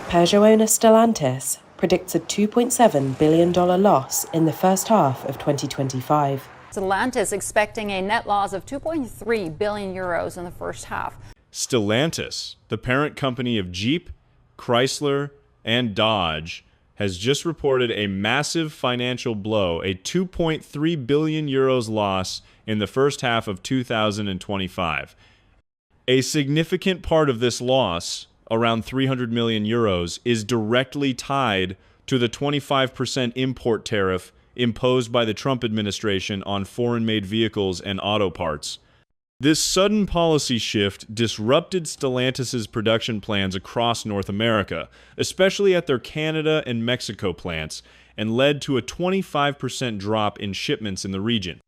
Peugeot owner Stellantis predicts a $2.7 billion loss in the first half of 2025. Stellantis expecting a net loss of 2.3 billion euros in the first half. Stellantis, the parent company of Jeep, Chrysler, and Dodge, has just reported a massive financial blow, a 2.3 billion euros loss in the first half of 2025. A significant part of this loss, around 300 million euros, is directly tied to the 25% import tariff imposed by the Trump administration on foreign-made vehicles and auto parts. This sudden policy shift disrupted Stellantis' production plans across North America, especially at their Canada and Mexico plants, and led to a 25% drop in shipments in the region.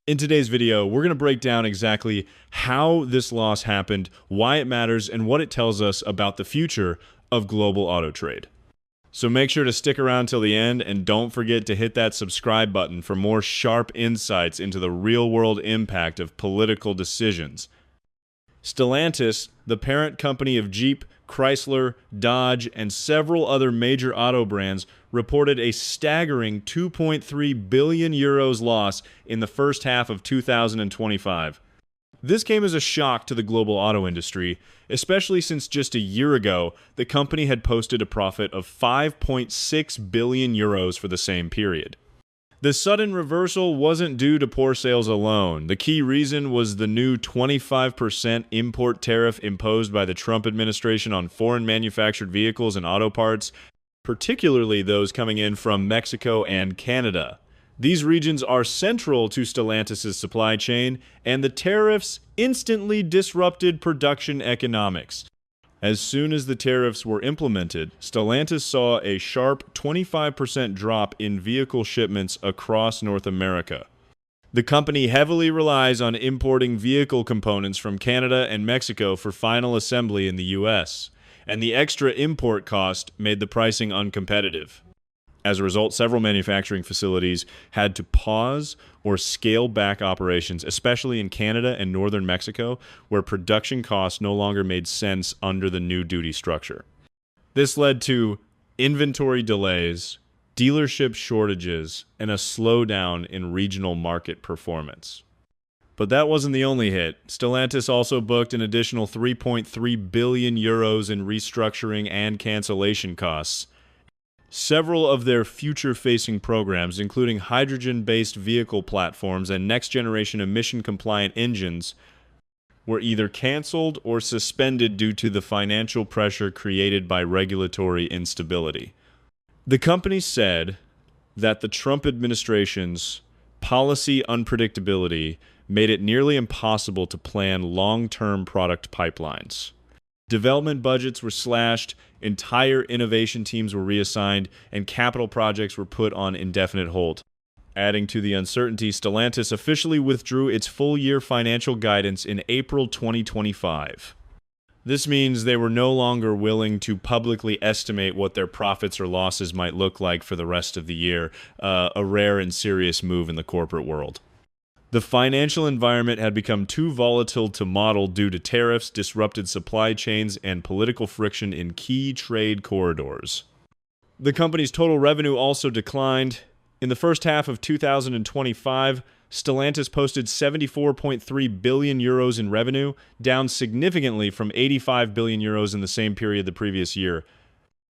In today's video, we're going to break down exactly how this loss happened, why it matters, and what it tells us about the future of global auto trade. So make sure to stick around till the end, and don't forget to hit that subscribe button for more sharp insights into the real-world impact of political decisions. Stellantis, the parent company of Jeep, Chrysler, Dodge, and several other major auto brands, reported a staggering 2.3 billion euros loss in the first half of 2025. This came as a shock to the global auto industry, especially since just a year ago, the company had posted a profit of 5.6 billion euros for the same period. The sudden reversal wasn't due to poor sales alone. The key reason was the new 25% import tariff imposed by the Trump administration on foreign manufactured vehicles and auto parts, particularly those coming in from Mexico and Canada. These regions are central to Stellantis' supply chain, and the tariffs instantly disrupted production economics. As soon as the tariffs were implemented, Stellantis saw a sharp 25% drop in vehicle shipments across North America. The company heavily relies on importing vehicle components from Canada and Mexico for final assembly in the US, and the extra import cost made the pricing uncompetitive. As a result, several manufacturing facilities had to pause or scale back operations, especially in Canada and northern Mexico, where production costs no longer made sense under the new duty structure. This led to inventory delays, dealership shortages, and a slowdown in regional market performance. But that wasn't the only hit. Stellantis also booked an additional 3.3 billion euros in restructuring and cancellation costs. Several of their future-facing programs, including hydrogen-based vehicle platforms and next-generation emission-compliant engines, were either canceled or suspended due to the financial pressure created by regulatory instability. The company said that the Trump administration's policy unpredictability made it nearly impossible to plan long-term product pipelines. Development budgets were slashed, entire innovation teams were reassigned, and capital projects were put on indefinite hold. Adding to the uncertainty, Stellantis officially withdrew its full-year financial guidance in April 2025. This means they were no longer willing to publicly estimate what their profits or losses might look like for the rest of the year, a rare and serious move in the corporate world. The financial environment had become too volatile to model due to tariffs, disrupted supply chains, and political friction in key trade corridors. The company's total revenue also declined. In the first half of 2025, Stellantis posted 74.3 billion euros in revenue, down significantly from 85 billion euros in the same period the previous year.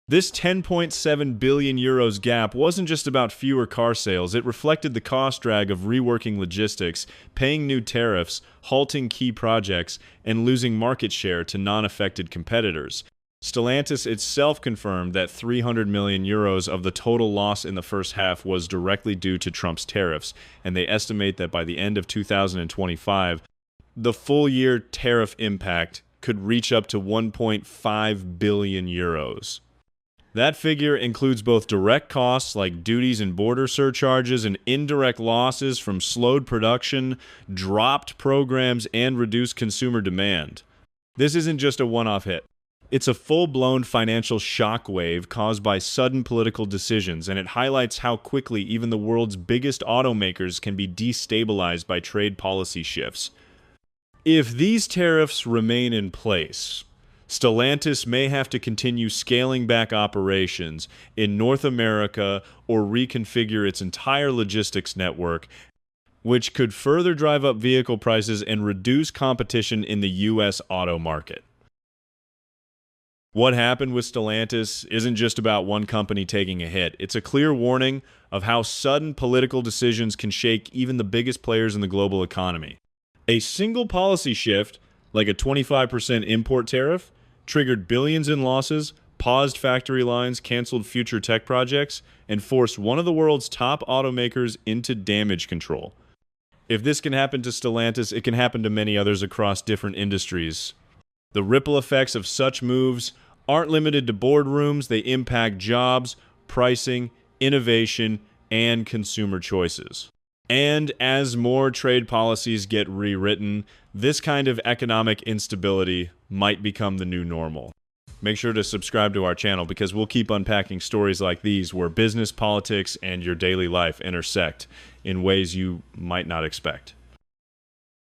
This 10.7 billion euros gap wasn't just about fewer car sales. It reflected the cost drag of reworking logistics, paying new tariffs, halting key projects, and losing market share to non-affected competitors. Stellantis itself confirmed that 300 million euros of the total loss in the first half was directly due to Trump's tariffs, and they estimate that by the end of 2025, the full-year tariff impact could reach up to 1.5 billion euros. That figure includes both direct costs like duties and border surcharges and indirect losses from slowed production, dropped programs, and reduced consumer demand. This isn't just a one-off hit. It's a full-blown financial shockwave caused by sudden political decisions, and it highlights how quickly even the world's biggest automakers can be destabilized by trade policy shifts. If these tariffs remain in place, Stellantis may have to continue scaling back operations in North America or reconfigure its entire logistics network, which could further drive up vehicle prices and reduce competition in the U.S. auto market. What happened with Stellantis isn't just about one company taking a hit. It's a clear warning of how sudden political decisions can shake even the biggest players in the global economy. A single policy shift, like a 25% import tariff, triggered billions in losses, paused factory lines, canceled future tech projects, and forced one of the world's top automakers into damage control. If this can happen to Stellantis, it can happen to many others across different industries. The ripple effects of such moves aren't limited to boardrooms. They impact jobs, pricing, innovation, and consumer choices. And as more trade policies get rewritten, this kind of economic instability might become the new normal. Make sure to subscribe to our channel because we'll keep unpacking stories like these where business, politics, and your daily life intersect in ways you might not expect.